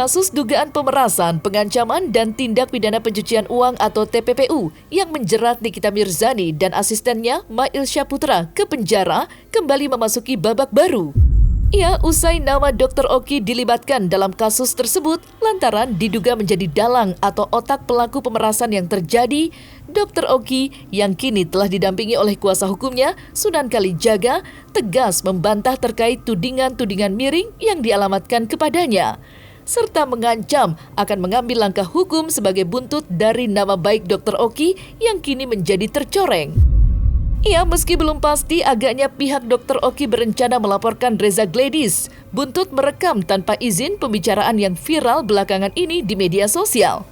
Kasus dugaan pemerasan, pengancaman, dan tindak pidana pencucian uang atau TPPU yang menjerat Nikita Mirzani dan asistennya Mail Syaputra ke penjara kembali memasuki babak baru. Ia usai nama Dr. Oki dilibatkan dalam kasus tersebut lantaran diduga menjadi dalang atau otak pelaku pemerasan yang terjadi. Dr. Oki yang kini telah didampingi oleh kuasa hukumnya, Sunan Kalijaga, tegas membantah terkait tudingan-tudingan miring yang dialamatkan kepadanya, serta mengancam akan mengambil langkah hukum sebagai buntut dari nama baik Dr. Oki yang kini menjadi tercoreng. Meski belum pasti agaknya pihak Dr. Oki berencana melaporkan Reza Gladys buntut merekam tanpa izin pembicaraan yang viral belakangan ini di media sosial.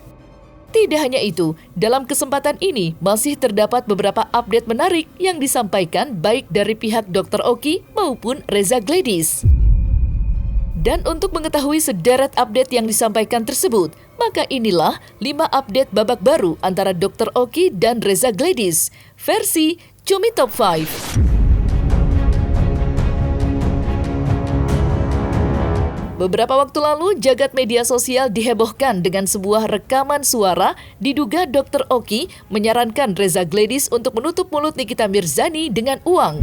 Tidak hanya itu, dalam kesempatan ini masih terdapat beberapa update menarik yang disampaikan baik dari pihak Dr. Oki maupun Reza Gladys. Dan untuk mengetahui sederet update yang disampaikan tersebut, maka inilah 5 update babak baru antara Dr. Oki dan Reza Gladys, versi Cumi Top 5. Beberapa waktu lalu, jagat media sosial dihebohkan dengan sebuah rekaman suara diduga Dr. Oki menyarankan Reza Gladys untuk menutup mulut Nikita Mirzani dengan uang.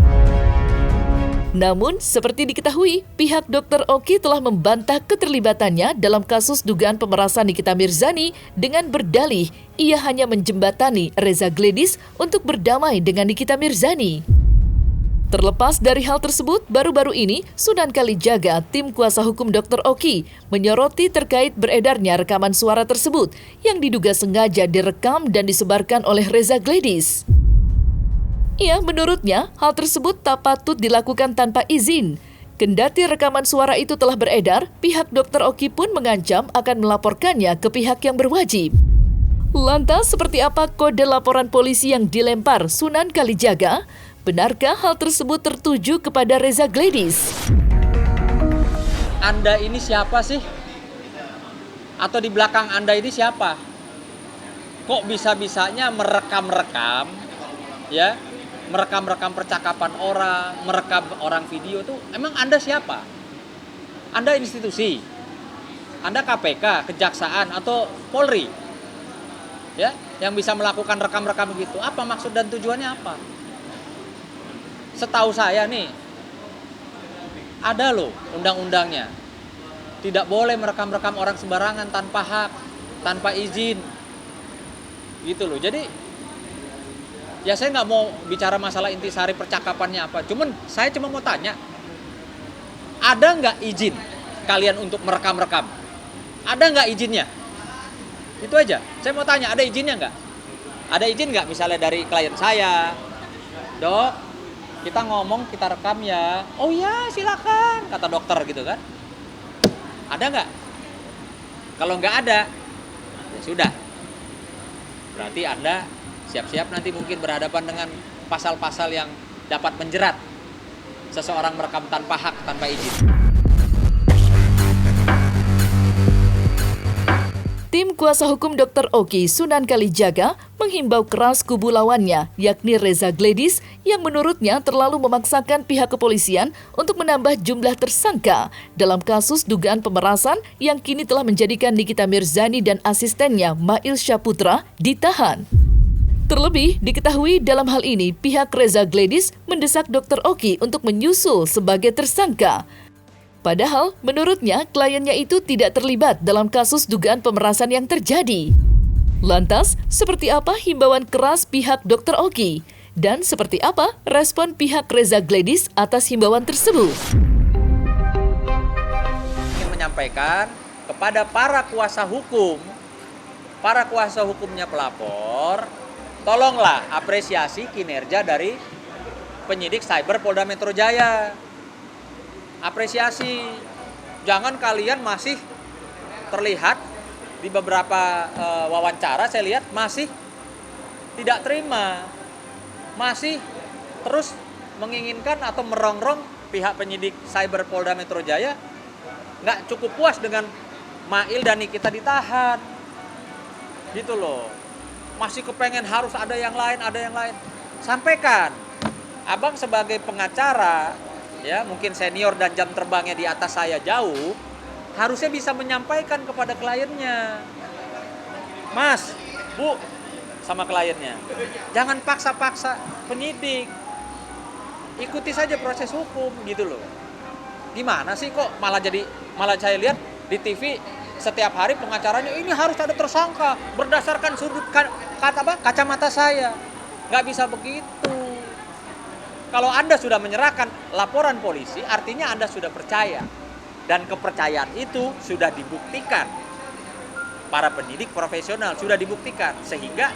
Namun, seperti diketahui, pihak Dr. Oki telah membantah keterlibatannya dalam kasus dugaan pemerasan Nikita Mirzani dengan berdalih ia hanya menjembatani Reza Gladys untuk berdamai dengan Nikita Mirzani. Terlepas dari hal tersebut, baru-baru ini Sunan Kalijaga, tim kuasa hukum Dr. Oki, menyoroti terkait beredarnya rekaman suara tersebut yang diduga sengaja direkam dan disebarkan oleh Reza Gladys. Menurutnya, hal tersebut tak patut dilakukan tanpa izin. Kendati rekaman suara itu telah beredar, pihak Dr. Oki pun mengancam akan melaporkannya ke pihak yang berwajib. Lantas, seperti apa kode laporan polisi yang dilempar Sunan Kalijaga? Benarkah hal tersebut tertuju kepada Reza Gladys? Anda ini siapa sih? Atau di belakang Anda ini siapa? Kok bisa-bisanya merekam-rekam, ya? Merekam-rekam percakapan orang, merekam orang video tuh, emang Anda siapa? Anda institusi? Anda KPK, Kejaksaan, atau Polri? Ya, yang bisa melakukan rekam-rekam gitu. Apa maksud dan tujuannya apa? Setahu saya nih, ada loh undang-undangnya. Tidak boleh merekam-rekam orang sembarangan tanpa hak, tanpa izin. Gitu loh. Jadi, ya saya nggak mau bicara masalah intisari percakapannya apa. Saya cuma mau tanya, ada nggak izin kalian untuk merekam-rekam? Ada nggak izinnya? Itu aja. Saya mau tanya, ada izinnya nggak? Ada izin nggak misalnya dari klien saya? Dok, kita ngomong, kita rekam ya. Oh ya, silakan, kata dokter gitu kan. Ada nggak? Kalau nggak ada, ya sudah. Berarti Anda siap-siap nanti mungkin berhadapan dengan pasal-pasal yang dapat menjerat seseorang merekam tanpa hak, tanpa izin. Tim kuasa hukum Dr. Oki, Sunan Kalijaga, menghimbau keras kubu lawannya, yakni Reza Gladys, yang menurutnya terlalu memaksakan pihak kepolisian untuk menambah jumlah tersangka dalam kasus dugaan pemerasan yang kini telah menjadikan Nikita Mirzani dan asistennya Mail Syaputra ditahan. Terlebih, diketahui dalam hal ini pihak Reza Gladys mendesak Dr. Oki untuk menyusul sebagai tersangka. Padahal, menurutnya kliennya itu tidak terlibat dalam kasus dugaan pemerasan yang terjadi. Lantas, seperti apa himbauan keras pihak Dr. Oki? Dan seperti apa respon pihak Reza Gladys atas himbauan tersebut? Ingin menyampaikan kepada para kuasa hukumnya pelapor, tolonglah apresiasi kinerja dari penyidik Cyber Polda Metro Jaya. Apresiasi. Jangan kalian masih terlihat di beberapa wawancara saya lihat masih tidak terima. Masih terus menginginkan atau merongrong pihak penyidik Cyber Polda Metro Jaya nggak cukup puas dengan Mail dan Nikita ditahan. Gitu loh. Masih kepengen harus ada yang lain. Sampaikan. Abang sebagai pengacara, ya mungkin senior dan jam terbangnya di atas saya jauh, harusnya bisa menyampaikan kepada kliennya, Mas, Bu, sama kliennya, jangan paksa-paksa penyidik, ikuti saja proses hukum gitu loh. Gimana sih kok malah saya lihat di TV setiap hari pengacaranya ini harus ada tersangka berdasarkan sudut kacamata saya. Nggak bisa begitu. Kalau Anda sudah menyerahkan laporan polisi, artinya Anda sudah percaya. Dan kepercayaan itu sudah dibuktikan. Para penyidik profesional sudah dibuktikan. Sehingga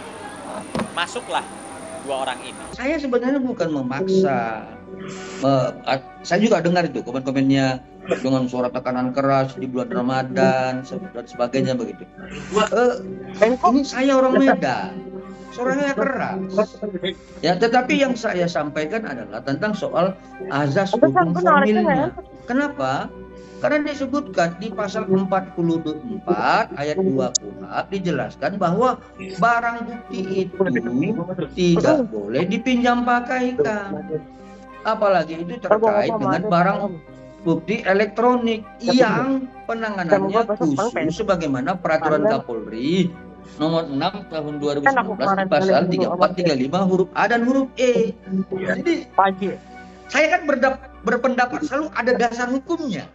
masuklah dua orang ini. Saya sebenarnya bukan memaksa. Saya juga dengar itu komen-komennya dengan suara tekanan keras di bulan Ramadan dan sebagainya begitu. Ini saya orang Medan, suaranya keras. Ya, tetapi yang saya sampaikan adalah tentang soal azas hukum formilnya. Kenapa? Karena disebutkan di pasal 44 ayat 2 KUHP dijelaskan bahwa barang bukti itu tidak boleh dipinjam pakaikan. Apalagi itu terkait dengan barang bukti elektronik yang penanganannya khusus sebagaimana peraturan Kapolri nomor 6 tahun 2019 di pasal 3435 huruf A dan huruf E. Jadi saya kan berpendapat selalu ada dasar hukumnya.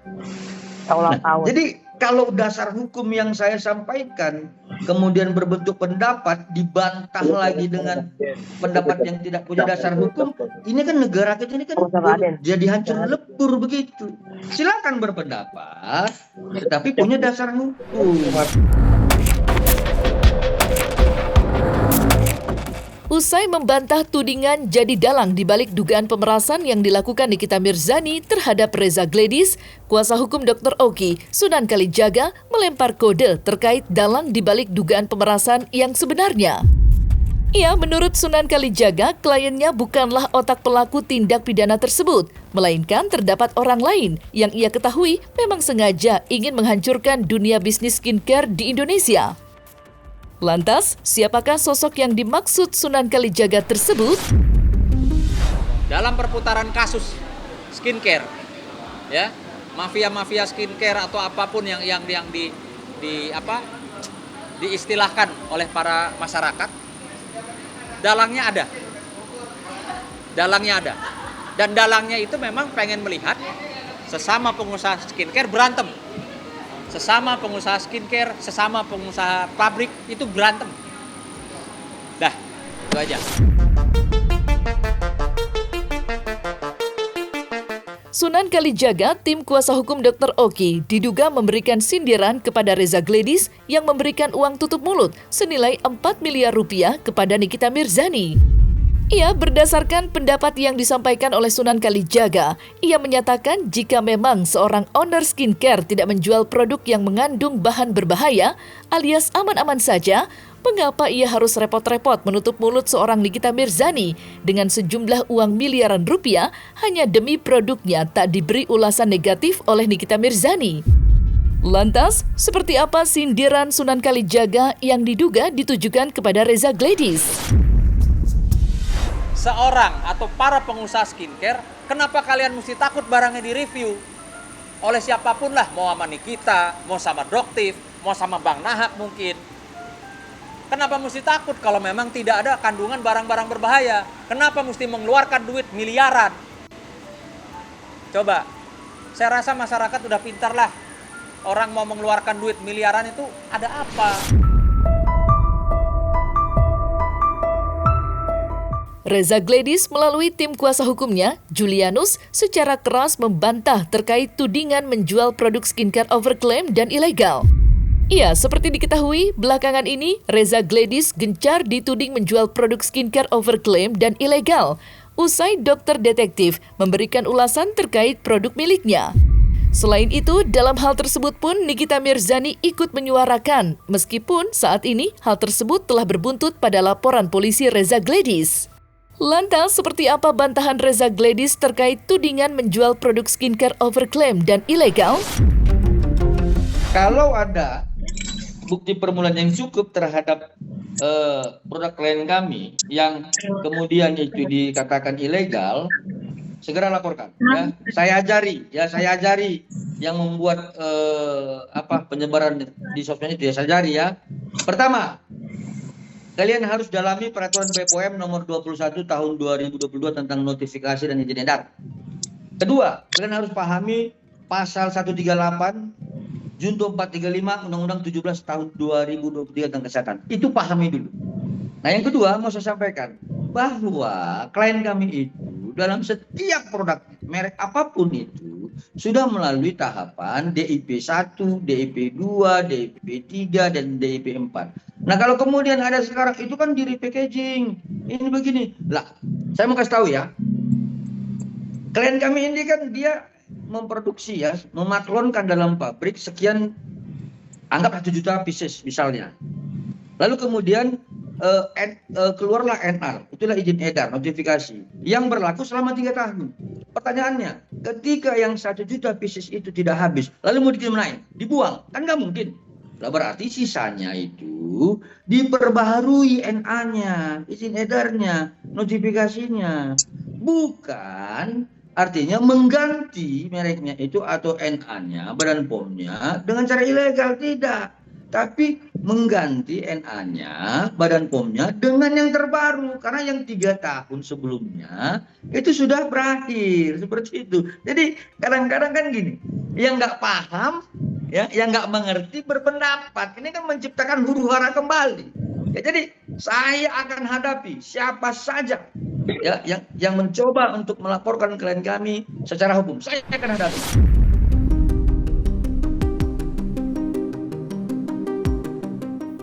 Jadi kalau dasar hukum yang saya sampaikan kemudian berbentuk pendapat dibantah lagi dengan pendapat yang tidak punya dasar hukum, ini kan negara kita ini kan jadi hancur lebur begitu. Silakan berpendapat, tetapi punya dasar hukum. Usai membantah tudingan jadi dalang di balik dugaan pemerasan yang dilakukan Nikita Mirzani terhadap Reza Gledis, kuasa hukum Dr. Oki, Sunan Kalijaga, melempar kode terkait dalang di balik dugaan pemerasan yang sebenarnya. Ya, menurut Sunan Kalijaga, kliennya bukanlah otak pelaku tindak pidana tersebut, melainkan terdapat orang lain yang ia ketahui memang sengaja ingin menghancurkan dunia bisnis skincare di Indonesia. Lantas, siapakah sosok yang dimaksud Sunan Kalijaga tersebut? Dalam perputaran kasus skincare, ya, mafia-mafia skincare atau apapun yang diistilahkan oleh para masyarakat, dalangnya ada. Dan dalangnya itu memang pengen melihat sesama pengusaha skincare berantem. Sesama pengusaha skincare, sesama pengusaha pabrik itu berantem. Dah, itu aja. Sunan Kalijaga, tim kuasa hukum Dr. Oki, diduga memberikan sindiran kepada Reza Gledis yang memberikan uang tutup mulut senilai 4 miliar rupiah kepada Nikita Mirzani. Ia berdasarkan pendapat yang disampaikan oleh Sunan Kalijaga, ia menyatakan jika memang seorang owner skincare tidak menjual produk yang mengandung bahan berbahaya alias aman-aman saja, mengapa ia harus repot-repot menutup mulut seorang Nikita Mirzani dengan sejumlah uang miliaran rupiah hanya demi produknya tak diberi ulasan negatif oleh Nikita Mirzani? Lantas, seperti apa sindiran Sunan Kalijaga yang diduga ditujukan kepada Reza Gledis? Seorang atau para pengusaha skincare, kenapa kalian mesti takut barangnya direview oleh siapapun lah, mau sama Nikita, mau sama Doktif, mau sama Bang Nahak mungkin. Kenapa mesti takut kalau memang tidak ada kandungan barang-barang berbahaya? Kenapa mesti mengeluarkan duit miliaran? Coba, saya rasa masyarakat udah pintar lah. Orang mau mengeluarkan duit miliaran itu ada apa? Reza Gledis melalui tim kuasa hukumnya, Julianus, secara keras membantah terkait tudingan menjual produk skincare overklaim dan ilegal. Ya, seperti diketahui, belakangan ini Reza Gledis gencar dituding menjual produk skincare overklaim dan ilegal, usai dokter detektif memberikan ulasan terkait produk miliknya. Selain itu, dalam hal tersebut pun Nikita Mirzani ikut menyuarakan, meskipun saat ini hal tersebut telah berbuntut pada laporan polisi Reza Gledis. Lantas, seperti apa bantahan Reza Gledis terkait tudingan menjual produk skincare overklaim dan ilegal? Kalau ada bukti permulaan yang cukup terhadap produk klien kami yang kemudian itu dikatakan ilegal, segera laporkan. Ya, saya ajari yang membuat penyebaran di sosmed itu ya, saya cari ya. Pertama, kalian harus dalami peraturan BPOM nomor 21 tahun 2022 tentang notifikasi dan izin edar. Kedua, kalian harus pahami pasal 138 Junto 435 Undang-Undang 17 tahun 2023 tentang kesehatan. Itu pahami dulu. Nah, yang kedua mau saya sampaikan bahwa klien kami itu dalam setiap produk merek apapun itu sudah melalui tahapan DIP 1, DIP 2, DIP 3, dan DIP 4. Nah, kalau kemudian ada sekarang itu kan di repackaging. Ini begini. Lah, saya mau kasih tahu ya. Klien kami ini kan dia memproduksi ya, memaklonkan dalam pabrik sekian, anggap 1 juta pieces misalnya. Lalu kemudian keluarlah NR, itulah izin edar, notifikasi, yang berlaku selama 3 tahun. Pertanyaannya, ketika yang 1 juta pieces itu tidak habis, lalu mau dikemanain? Dibuang? Kan nggak mungkin. Lah berarti sisanya itu diperbaharui NA-nya, izin edarnya, notifikasinya. Bukan artinya mengganti mereknya itu atau NA-nya, Badan POM-nya dengan cara ilegal, tidak. Tapi mengganti NA-nya, Badan POM-nya dengan yang terbaru. Karena yang 3 tahun sebelumnya itu sudah berakhir. Seperti itu. Jadi kadang-kadang kan gini, yang nggak paham, ya, yang nggak mengerti berpendapat. Ini kan menciptakan huru-hara kembali. Ya, jadi saya akan hadapi siapa saja ya yang mencoba untuk melaporkan klien kami secara hukum. Saya akan hadapi.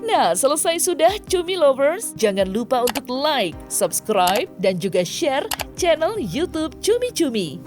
Nah, selesai sudah Cumi Lovers. Jangan lupa untuk like, subscribe, dan juga share channel YouTube Cumi Cumi.